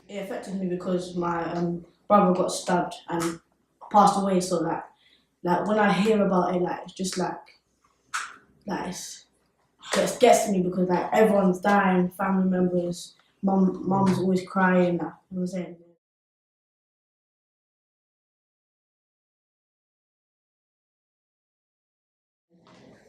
It affected me because my brother got stabbed and passed away. So like when I hear about it, like it's just like it gets to me because like everyone's dying, family members, mum's always crying. Like, you know what I'm saying?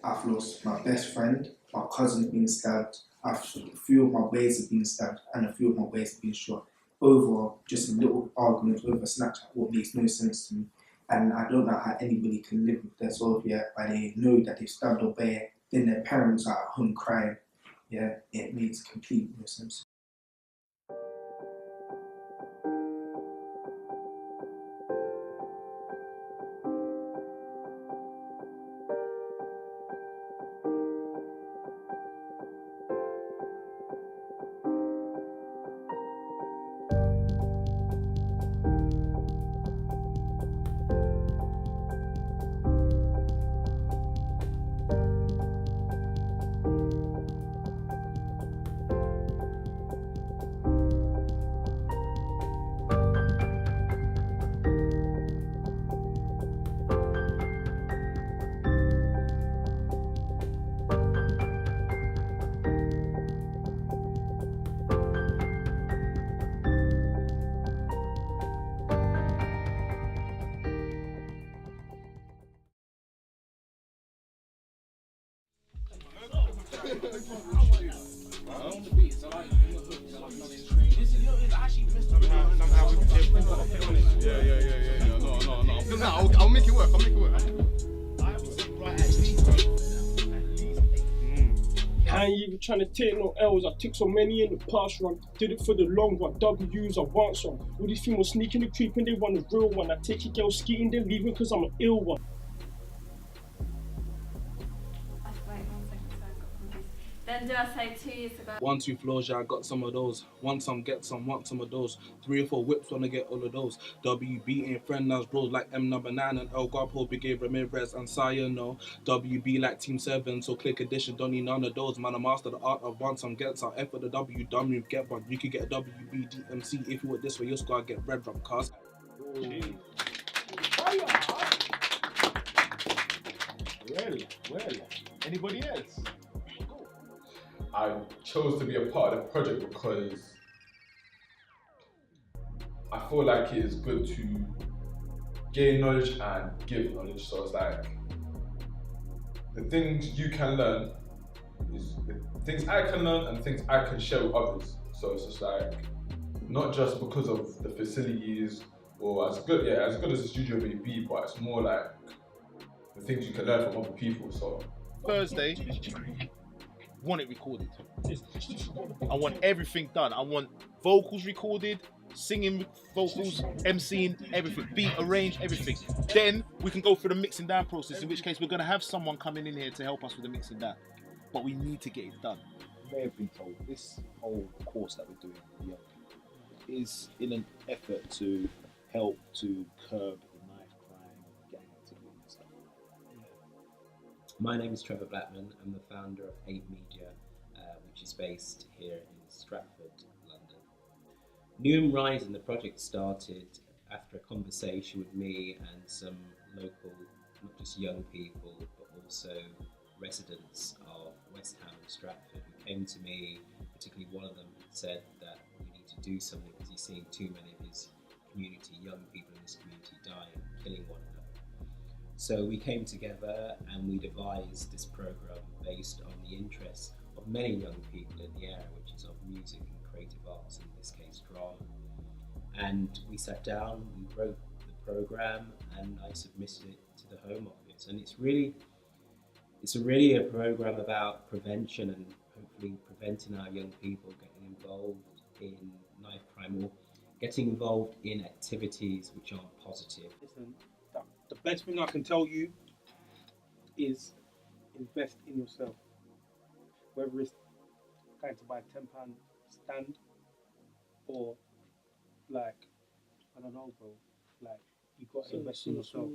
I've lost my best friend, my cousin being stabbed, a few of my mates have been stabbed, and a few of my mates have been shot over just a little argument over Snapchat, what makes no sense to me. And I don't know how anybody can live with their soul, yeah, but they know that they've stabbed a bear, then their parents are at home crying. Yeah, it makes complete no sense. No, I'll make it work. I ain't even trying to take no L's. I took so many in the past run. Did it for the long run. W's, I want some. All these females sneaking and creeping, they want a real one. I take your girl skeeting, then leaving cause I'm an ill one. Then do I say 2 years ago? 1, 2 floors, yeah, I got some of those. Want some, get some, want some of those. 3 or 4 whips, wanna get all of those. WB ain't friend, now bros like M number 9 and El Guapo, Brigade Ramirez and Saya, no. WB like Team 7, so click edition, don't need none of those. Man, I master the art of want some, get some. F for the W, dumb you get one. You could get a WB DMC if you went this way, your squad get red rum, cuz. Well, anybody else? I chose to be a part of the project because I feel like it is good to gain knowledge and give knowledge. So it's like the things you can learn is the things I can learn and things I can share with others. So it's just like not just because of the facilities or as good as the studio may be, but it's more like the things you can learn from other people. So Thursday, want it recorded. I want everything done. I want vocals recorded, singing vocals, MCing, everything, beat arranged, everything. Then we can go through the mixing down process, in which case we're going to have someone coming in here to help us with the mixing down. But we need to get it done. You may have been told this whole course that we're doing with young people is in an effort to help to curb the knife crime, gang activity and stuff like that. My name is Trevor Blackman. I'm the founder of Ape Media, which is based here in Stratford, London. Newham Rising, the project started after a conversation with me and some local, not just young people, but also residents of West Ham and Stratford who came to me, particularly one of them said that we need to do something because he's seeing too many of his community, young people in this community dying, killing one another. So we came together and we devised this program based on the interests of many young people in the area, which is of music and creative arts, in this case drama. And we sat down, we wrote the program, and I submitted it to the Home Office. And it's really a program about prevention and hopefully preventing our young people getting involved in knife crime or getting involved in activities which aren't positive. Listen, the best thing I can tell you is invest in yourself. Whether it's going to buy a £10 stand or like, I don't know, bro, like you've got to invest in yourself.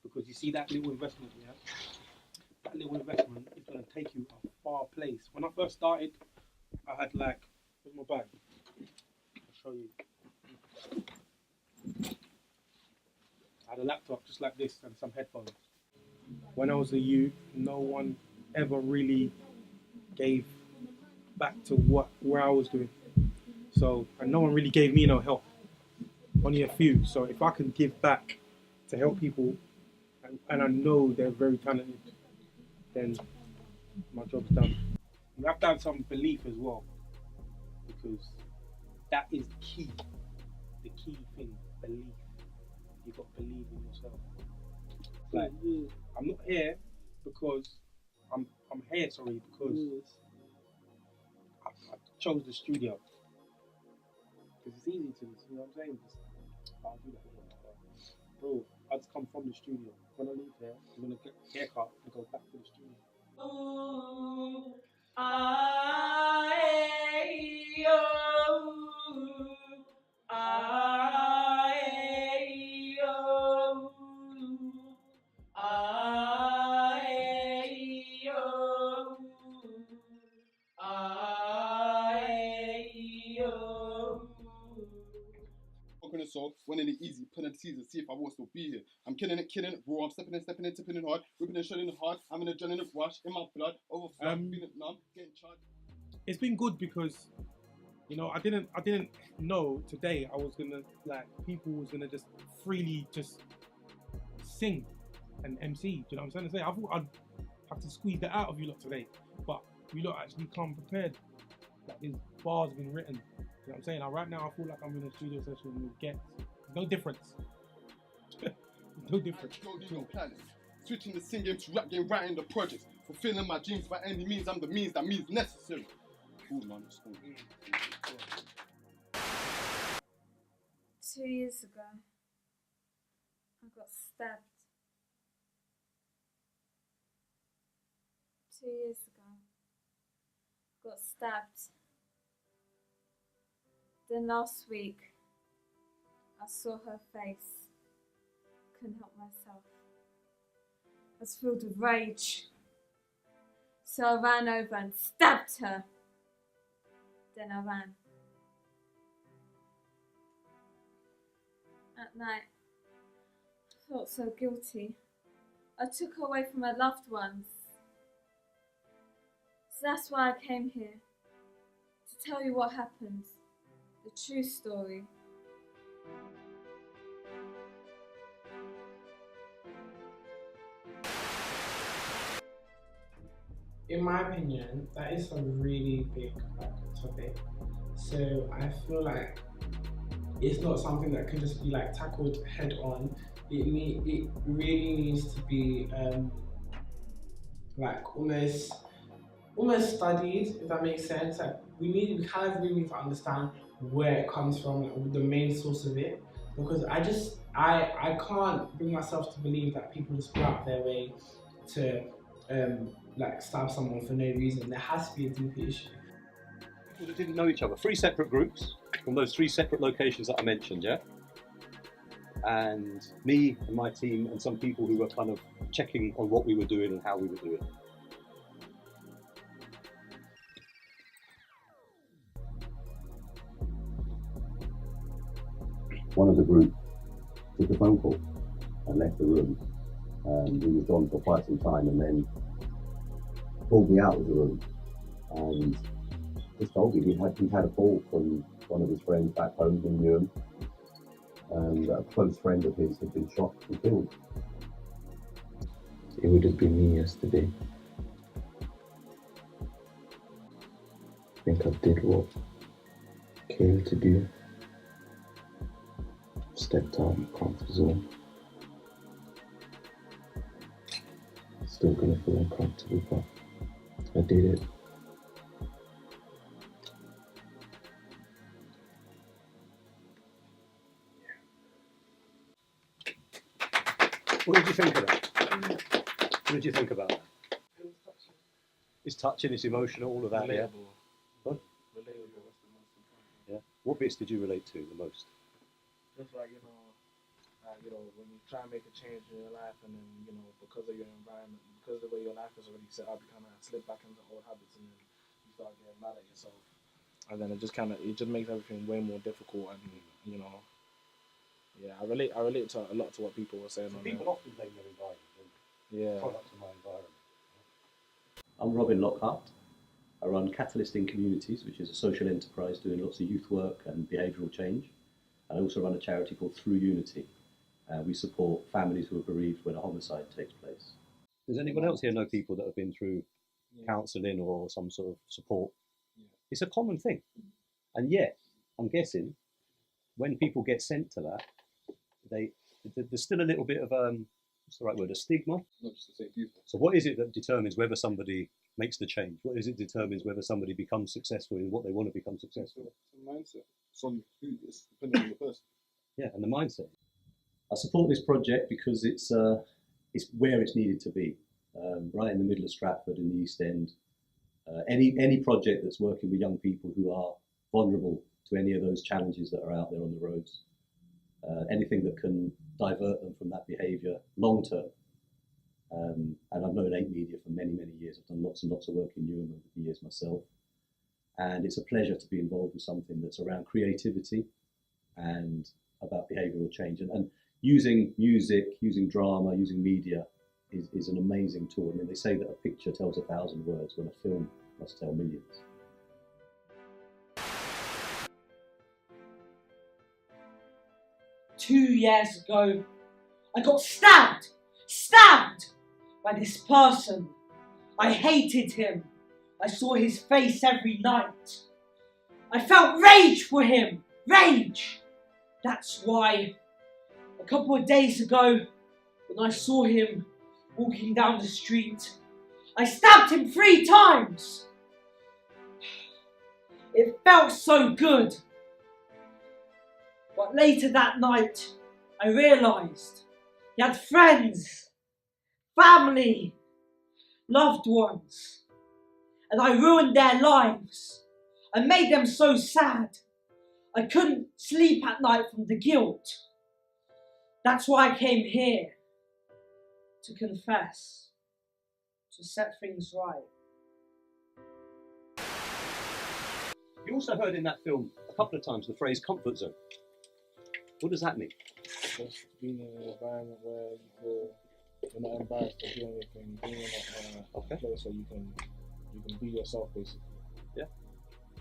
Because you see that little investment, yeah? That little investment is going to take you a far place. When I first started, I had like, where's my bag? I'll show you. I had a laptop just like this and some headphones. When I was a youth, no one ever really gave back to where I was doing. So, and no one really gave me no help. Only a few. So if I can give back to help people, and I know they're very talented, then my job's done. You have to have some belief as well, because that is the key. The key thing, belief. You've got to believe in yourself. Like, I'm not here because I'm here, sorry, because I chose the studio. Because it's easy to, you know what I'm saying? I'll do that. Bro, I just come from the studio. When I leave here, I'm gonna get a haircut and go back to the studio. Conquering the soul, winning it easy, putting the season, see if I will still be here. I'm killing it raw, I'm stepping in, tipping in hard, ripping and shredding it hard, I'm in a adrenaline rush, in my blood, overflow, feeling numb, getting charged. It's been good because, you know, I didn't know today I was gonna, like, people was gonna just freely just sing and MC. Do you know what I'm saying? I thought I'd have to squeeze that out of you lot today, but you lot actually come prepared. Like, these bars have been written. You know what I'm saying? Now, right now, I feel like I'm in a studio session with Gets. No difference. No difference. No planning. Switching the sing game to rap game, writing the projects, fulfilling my dreams by any means. I'm the means that means necessary. Ooh, man, it's cool. 2 years ago, I got stabbed. 2 years ago, I got stabbed. Then last week, I saw her face. Couldn't help myself. I was filled with rage. So I ran over and stabbed her. Then I ran. At night, I felt so guilty. I took her away from her loved ones. So that's why I came here. To tell you what happened. The true story. In my opinion, that is a really big topic. So I feel like it's not something that can just be like tackled head on. It really needs to be like almost studied, if that makes sense. Like we kind of really need to understand where it comes from, like, the main source of it. Because I can't bring myself to believe that people just go out their way to like stab someone for no reason. There has to be a deeper issue. People that didn't know each other, 3 separate groups from those 3 separate locations that I mentioned, yeah? And me and my team and some people who were kind of checking on what we were doing and how we were doing it. One of the group took a phone call and left the room. He was gone for quite some time and then pulled me out of the room and just told me he'd had a call from one of his friends back home in Newham, and a close friend of his had been shot and killed. It would have been me yesterday. I think I did what I came to do. Stepped out of my comfort zone. Still gonna feel uncomfortable, but I did it. What did you think of that? What did you think about that? It's touching, it's emotional, all of that, yeah? What? Yeah. What bits did you relate to the most? Just like, when you try and make a change in your life and then, because of your environment, because of the way your life is already set up, you kind of slip back into old habits and then you start getting mad at yourself. And then it just makes everything way more difficult and, Yeah, I relate to a lot to what people were saying So on people there. often blame their environment. Yeah. Products of my environment. I'm Robin Lockhart. I run Catalyst in Communities, which is a social enterprise doing lots of youth work and behavioural change. And I also run a charity called Through Unity. We support families who are bereaved when a homicide takes place. Does anyone else here know people that have been through counselling or some sort of support? It's a common thing. And yet, I'm guessing, when people get sent to that, there's still a little bit of, what's the right word, a stigma? Not just to say people. So what is it that determines whether somebody makes the change? What is it that determines whether somebody becomes successful in what they want to become successful? It's a mindset. It's on who it's depending on the person. Yeah, and the mindset. I support this project because it's where it's needed to be, right in the middle of Stratford in the East End. Any project that's working with young people who are vulnerable to any of those challenges that are out there on the roads, anything that can divert them from that behaviour long term. And I've known Ape Media for many, many years. I've done lots and lots of work in Newham over the years myself. And it's a pleasure to be involved with something that's around creativity and about behavioural change. And using music, using drama, using media is an amazing tool. I mean, they say that a picture tells 1,000 words when a film must tell millions. Two years ago, I got stabbed by this person. I hated him. I saw his face every night. I felt rage for him, rage. That's why a couple of days ago, when I saw him walking down the street, I stabbed him 3 times. It felt so good. But later that night, I realised he had friends, family, loved ones, and I ruined their lives. I made them so sad. I couldn't sleep at night from the guilt. That's why I came here, to confess, to set things right. You also heard in that film a couple of times the phrase comfort zone. What does that mean? Just being in an environment where you feel you're not embarrassed to do anything, being in a place where you can be yourself, basically. Yeah.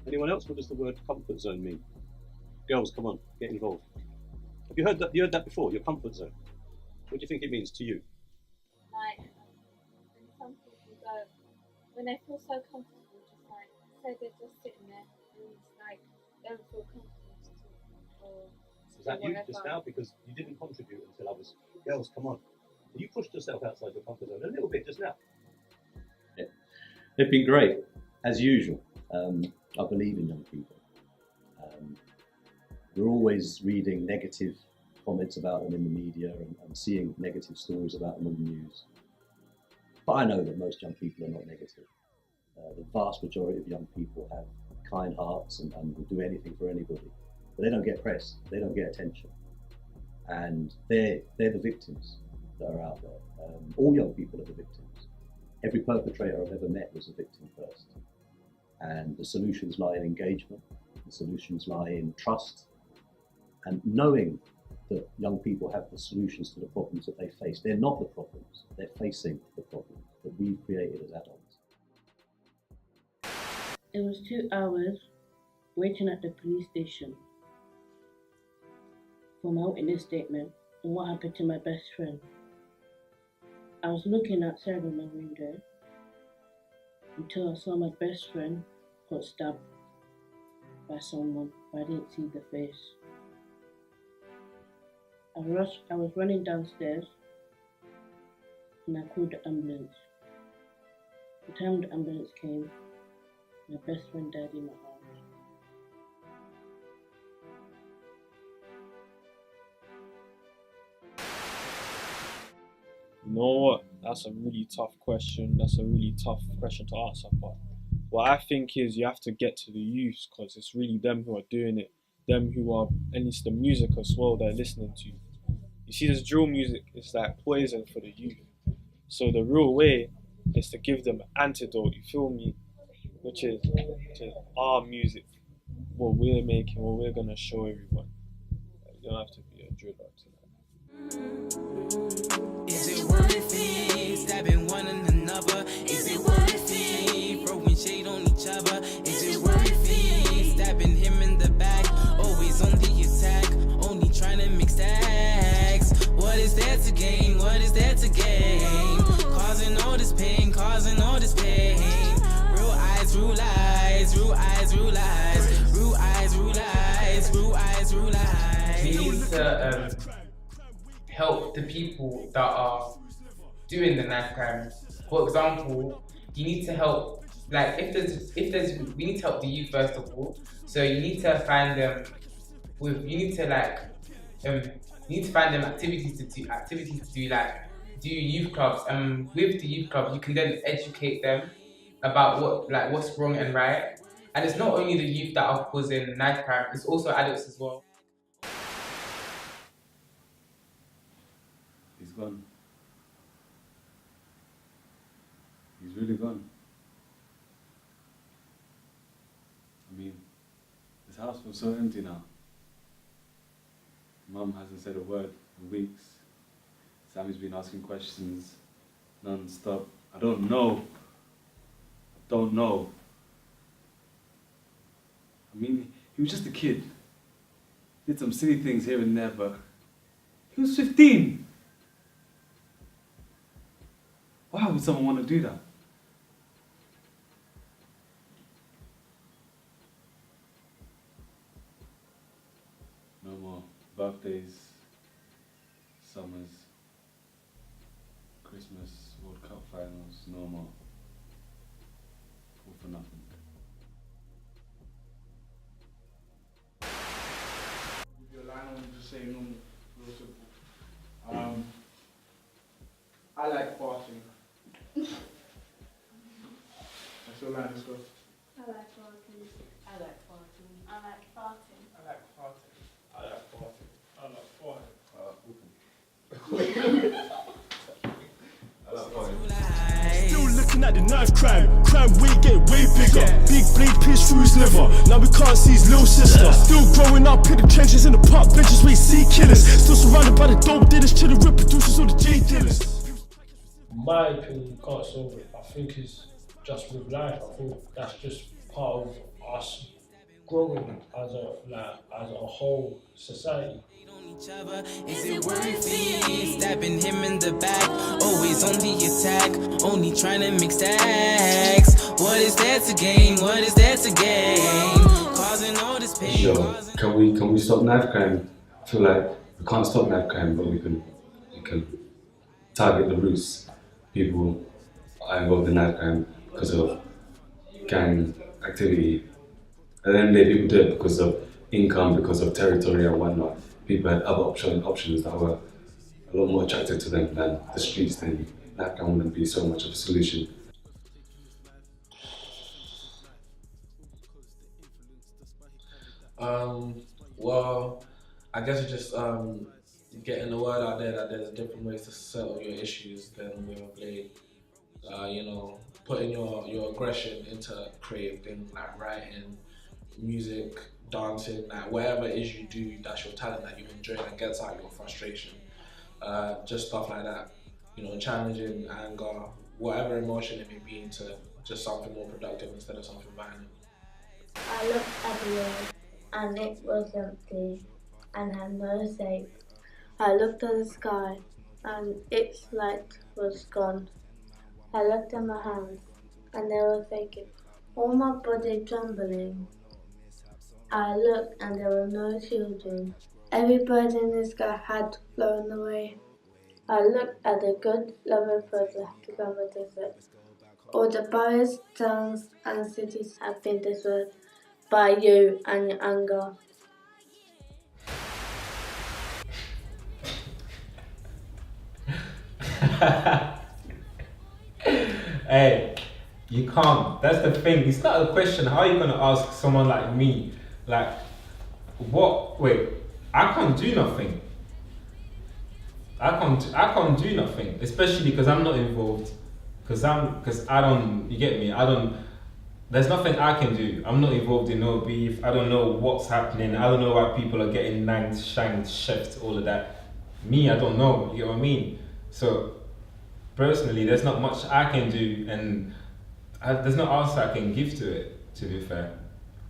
Anyone else? What does the word comfort zone mean? Girls, come on, get involved. Have you heard that? You heard that before? Your comfort zone. What do you think it means to you? Like, when some people go, when they feel so comfortable, just like, say they're just sitting there, and it's like, they don't feel comfortable to talk, or Was that you just now? Because you didn't contribute until I was, girls, come on. You pushed yourself outside your comfort zone a little bit just now. Yeah. They've been great, as usual. I believe in young people. We're always reading negative comments about them in the media and seeing negative stories about them on the news. But I know that most young people are not negative. The vast majority of young people have kind hearts and will do anything for anybody. But they don't get press, they don't get attention. And they're the victims that are out there. All young people are the victims. Every perpetrator I've ever met was a victim first. And the solutions lie in engagement, the solutions lie in trust, and knowing that young people have the solutions to the problems that they face. They're not the problems, they're facing the problems that we've created as adults. It was 2 hours waiting at the police station for my witness statement on what happened to my best friend. I was looking outside of my window until I saw my best friend got stabbed by someone, but I didn't see the face. I was running downstairs and I called the ambulance. The time the ambulance came, my best friend died in my arms. You know what? That's a really tough question. That's a really tough question to answer. But what I think is you have to get to the youth, because it's really them who are doing it. Them who are, and it's the music as well they're listening to. You see, this drill music is like poison for the youth. So the real way is to give them an antidote, you feel me? Which is our music, what we're making, what we're going to show everyone. You don't have to be a drill out to that. Is it worth it? Stabbing one another. Is it worth it? Throwing shade on each other. Is it worth it? Stabbing him in the back. Always on the attack. Only trying to mix stacks. What is there to gain? What is there to gain? Causing all this pain. Causing all this pain. Real eyes, rule eyes. Real eyes, rule eyes. Real eyes, rule eyes. Real eyes, rule eyes. We need to help the people that are doing the knife crime. For example, you need to help, like if there's we need to help the youth first of all. So you need to find them activities to do, like do youth clubs. With the youth club you can then educate them about what's wrong and right. And it's not only the youth that are causing knife crime, it's also adults as well. He's gone. He's really gone. I mean, this house feels so empty now. Mum hasn't said a word in weeks. Sammy's been asking questions non-stop. I don't know. I mean, he was just a kid. Did some silly things here and there, but he was 15. Why would someone want to do that? No more birthdays, summers, Christmas, World Cup finals, no more. All for nothing. Your line, I want to just say normal, real simple. I like farting. That's your line, let's go. I like farting. I like farting. I like farting. I like farting. I like farting. I like farting. Still looking at the knife crime weight getting way bigger. Big blade pierced through his liver. Now we can't see his little sister. Still growing up in the trenches, in the park benches where you see killers. Still surrounded by the dope dealers, chilling with producers, all the J dealers. My opinion, you can't solve it. I think it's just with life. I think that's just part of us growing as a whole society. Is it worth it? Stabbing him in the back, always on the attack, only trying to mix stacks. What is there to gain? What is there to gain? Causing all this pain. Sure. Can we stop knife crime? I feel like we can't stop knife crime, but we can target the roots. People are involved in knife crime because of gang activity. At the end of the day, people do it because of income, because of territory and whatnot. People had other options that were a lot more attractive to them than the streets, then knife crime wouldn't be so much of a solution. Well, I guess it's just getting the word out there that there's different ways to settle your issues than with a blade. Putting your aggression into creative things like writing, music, dancing, like whatever it is you do, that's your talent that you enjoy and gets out your frustration. Just stuff like that. Challenging anger, whatever emotion it may be, into just something more productive instead of something violent. I looked at the world and it was empty and had no shape. I looked at the sky and its light was gone. I looked at my hands and they were vacant, all my body trembling. I looked and there were no children. Every bird in the sky had flown away. I looked at the good, loving birds that have become a desert. All the barriers, towns and cities have been destroyed by you and your anger. Hey, you can't. That's the thing. It's not a question. How are you going to ask someone like me, like, what? Wait, I can't do nothing. I can't do nothing, especially because I'm not involved. Because I don't. You get me? I don't. there's nothing I can do. I'm not involved in no beef. I don't know what's happening. I don't know why people are getting nanged, shanked, chefed, all of that. Me, I don't know. You know what I mean? So personally, there's not much I can do, and there's no answer I can give to it. To be fair,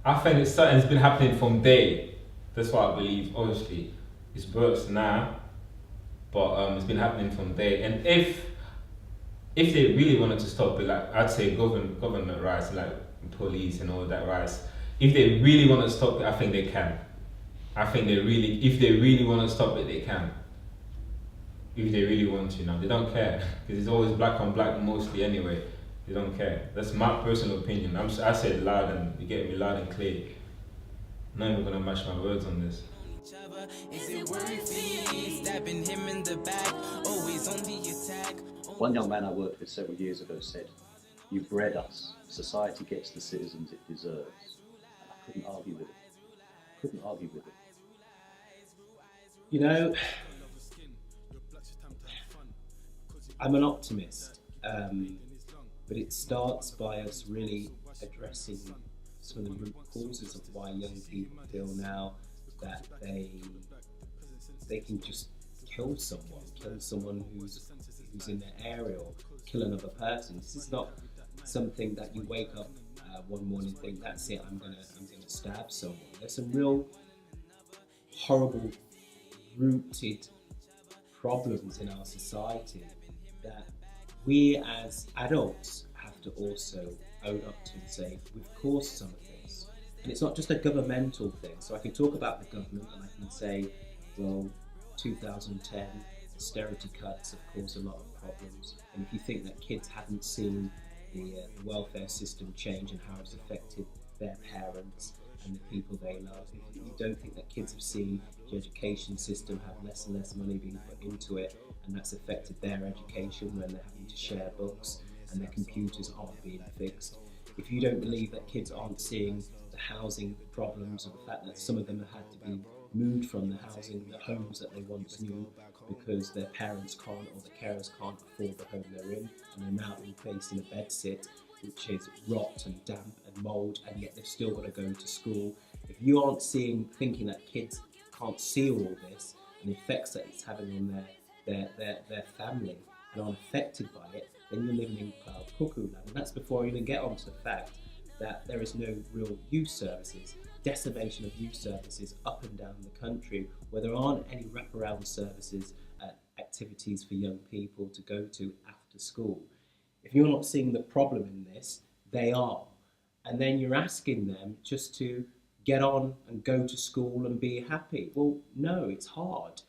I think it's something that's been happening from day. That's what I believe. Obviously, it's burst now, but it's been happening from day. And if they really wanted to stop it, like I'd say government rights, like police and all that rights, if they really want to stop it, I think they can. I think if they really want to stop it, they can. If they really want to, they don't care, because it's always black on black mostly anyway. They don't care. That's my personal opinion. I say it loud, and you get me loud and clear. I'm not even gonna match my words on this. Is it worth it? Stabbing him in the back, always on the attack. One young man I worked with several years ago said, "You bred us. Society gets the citizens it deserves." And I couldn't argue with it. You know, I'm an optimist, but it starts by us really addressing some of the root causes of why young people feel now that they can just kill someone who's in their area, or kill another person. This is not something that you wake up one morning and think, that's it, I'm gonna stab someone. There's some real horrible rooted problems in our society that we as adults have to also own up to and say, we've caused some of this. And it's not just a governmental thing. So I can talk about the government and I can say, well, 2010, austerity cuts have caused a lot of problems. And if you think that kids haven't seen the welfare system change and how it's affected their parents and the people they love, if you don't think that kids have seen the education system have less and less money being put into it, and that's affected their education when they're having to share books and their computers aren't being fixed, if you don't believe that kids aren't seeing the housing problems or the fact that some of them have had to be moved from the homes that they once knew because their parents can't or the carers can't afford the home they're in, and they're now being placed in a bedsit which is rot and damp and mould, and yet they've still got to go to school. If you aren't thinking that kids can't see all this and the effects that it's having on their family and aren't affected by it, then you're living in cloud cuckoo land. And that's before I even get onto the fact that there is no real youth services, decimation of youth services up and down the country, where there aren't any wraparound services, activities for young people to go to after school. If you're not seeing the problem in this, they are. And then you're asking them just to get on and go to school and be happy. Well, no, it's hard.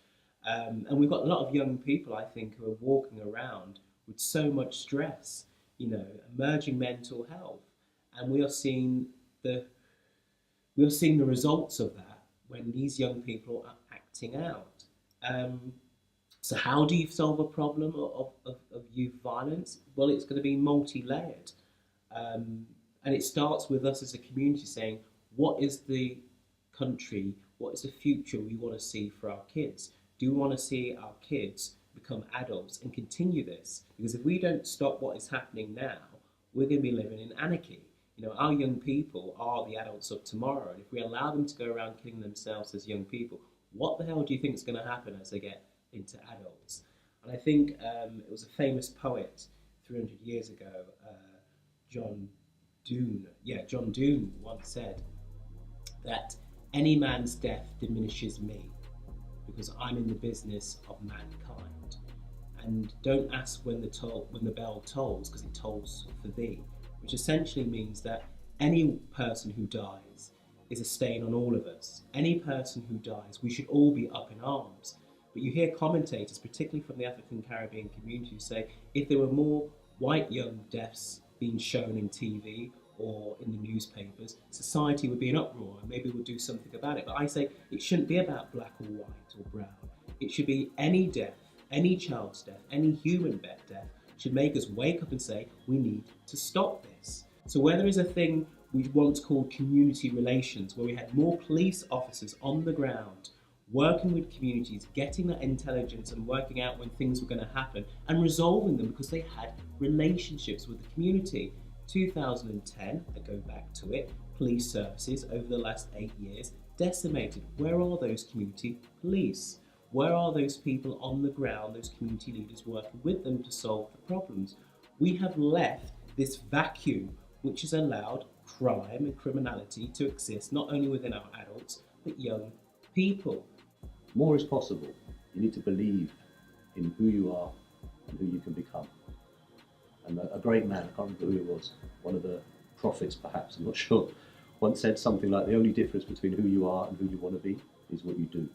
And we've got a lot of young people, I think, who are walking around with so much stress, emerging mental health. And we are seeing the results of that when these young people are acting out. So how do you solve a problem of youth violence? Well, it's going to be multi-layered. And it starts with us as a community saying, what is the country, what is the future we want to see for our kids? Do we want to see our kids become adults and continue this? Because if we don't stop what is happening now, we're going to be living in anarchy. Our young people are the adults of tomorrow. And if we allow them to go around killing themselves as young people, what the hell do you think is going to happen as they get into adults? And I think it was a famous poet 300 years ago, John Donne once said that any man's death diminishes me because I'm in the business of mankind. And don't ask when the bell tolls, because it tolls for thee, which essentially means that any person who dies is a stain on all of us. Any person who dies, we should all be up in arms. But you hear commentators, particularly from the African Caribbean community, say if there were more white young deaths being shown in TV or in the newspapers, society would be in uproar and maybe we'll do something about it. But I say it shouldn't be about black or white or brown. It should be any death, any child's death, any human death should make us wake up and say, we need to stop this. So where there is a thing we once called community relations, where we had more police officers on the ground, working with communities, getting that intelligence and working out when things were going to happen and resolving them because they had relationships with the community. 2010, I go back to it, police services over the last 8 years decimated. Where are those community police? Where are those people on the ground, those community leaders working with them to solve the problems? We have left this vacuum which has allowed crime and criminality to exist not only within our adults but young people. More is possible. You need to believe in who you are and who you can become. And a great man, I can't remember who it was, one of the prophets perhaps, I'm not sure, once said something like, the only difference between who you are and who you want to be is what you do.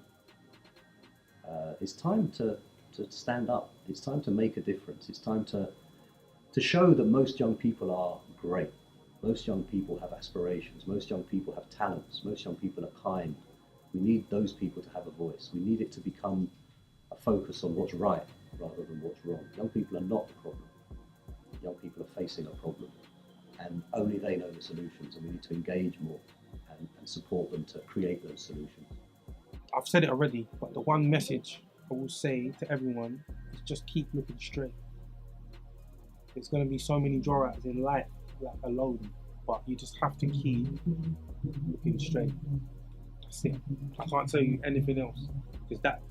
It's time to stand up. It's time to make a difference. It's time to show that most young people are great. Most young people have aspirations. Most young people have talents. Most young people are kind. We need those people to have a voice. We need it to become a focus on what's right rather than what's wrong. Young people are not the problem. Young people are facing a problem and only they know the solutions, and we need to engage more and support them to create those solutions. I've said it already, but the one message I will say to everyone is just keep looking straight. There's going to be so many drawouts in life, like alone, but you just have to keep looking straight. That's it. I can't tell you anything else, because that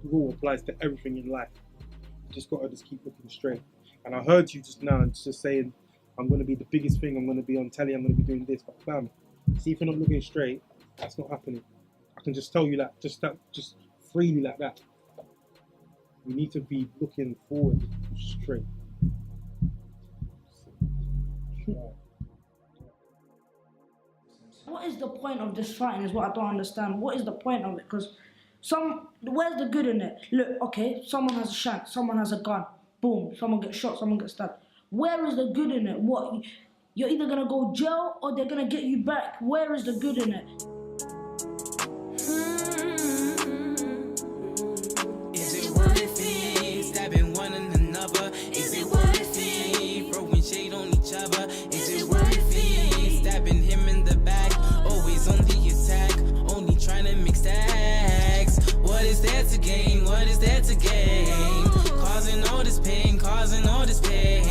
rule applies to everything in life. You just got to just keep looking straight. And I heard you just now just saying, I'm going to be the biggest thing, I'm going to be on telly, I'm going to be doing this, but bam, see, if you're not looking straight, that's not happening. I can just tell you that, just freely like that. You need to be looking forward straight. What is the point of this fighting is what I don't understand. What is the point of it? Because where's the good in it? Look, okay, someone has a shank, someone has a gun, boom, someone gets shot, someone gets stabbed. Where is the good in it? What? You're either gonna go jail or they're gonna get you back. Where is the good in it? Is it worth it? Stabbing one another. Is it worth it? Throwing shade on each other. Is it worth it? Stabbing him in the back. Always on the attack. Only trying to mix stacks. What is there to gain? What is there to gain? Causing all this pain. Causing all this pain.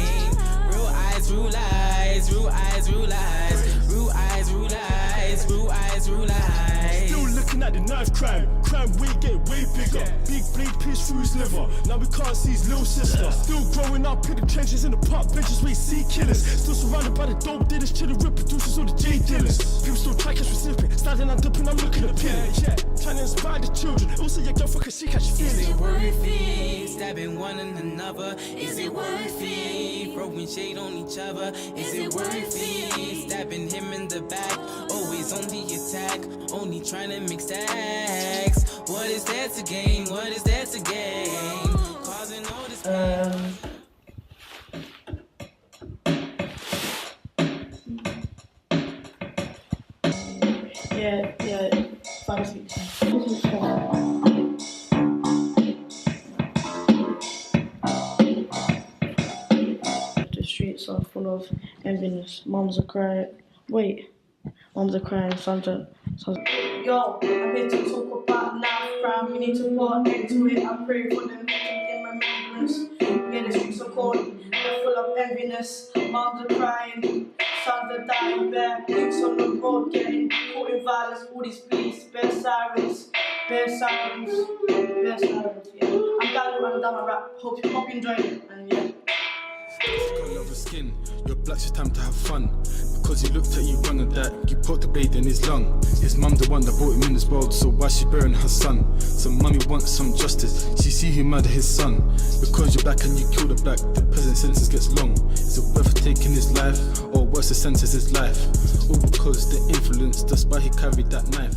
Real eyes, rule eyes. Real eyes, rule eyes. Real eyes, rule eyes. Real eyes, rule eyes. Still looking at the knife crime. Crime weight get way bigger. Big blade pierced through his liver. Now we can't see his little sister. Still growing up in the trenches in the park benches we see killers. Still surrounded by the dope dealers, to the rip producers or the J dealers. People still try catch me slipping. Standing and dipping, I'm looking at pin. Yeah, trying to inspire the children. Also your girlfriend can see catch you feeling. Is it worth it? Stabbing one another. Is it worth it? Throwing shade on each other. Is it worth it? Stabbing him in the back. Always on the attack. Only trying to mix stacks. What is there to gain? What is there to gain? Causing all this pain. Yeah, 5 6. This is fun. The streets are full of enviness. Mums are crying. Mums are crying. Sons are. Yo, I'm here to talk about life crime. We need to put an end to it. I pray for them in remembrance. Yeah, the streets are cold. They're full of enviness. Moms are crying. Sons are dying bare. Youths on the road getting caught in violence. All these police, bare sirens. Bare sirens. Bare sirens, yeah. I'm Daniel and I'm done my rap. Hope you enjoy it. And yeah. Colour of skin, you're black, it's time to have fun. Because he looked at you wrong and that, you poked the blade in his lung. His mum the one that brought him in this world, so why she burying her son? So mummy wants some justice, she see who murdered his son. Because you're black and you kill the black, the prison sentence gets long. Is it worth taking his life, or worse the sentence is life? All because the influence, that's why he carried that knife.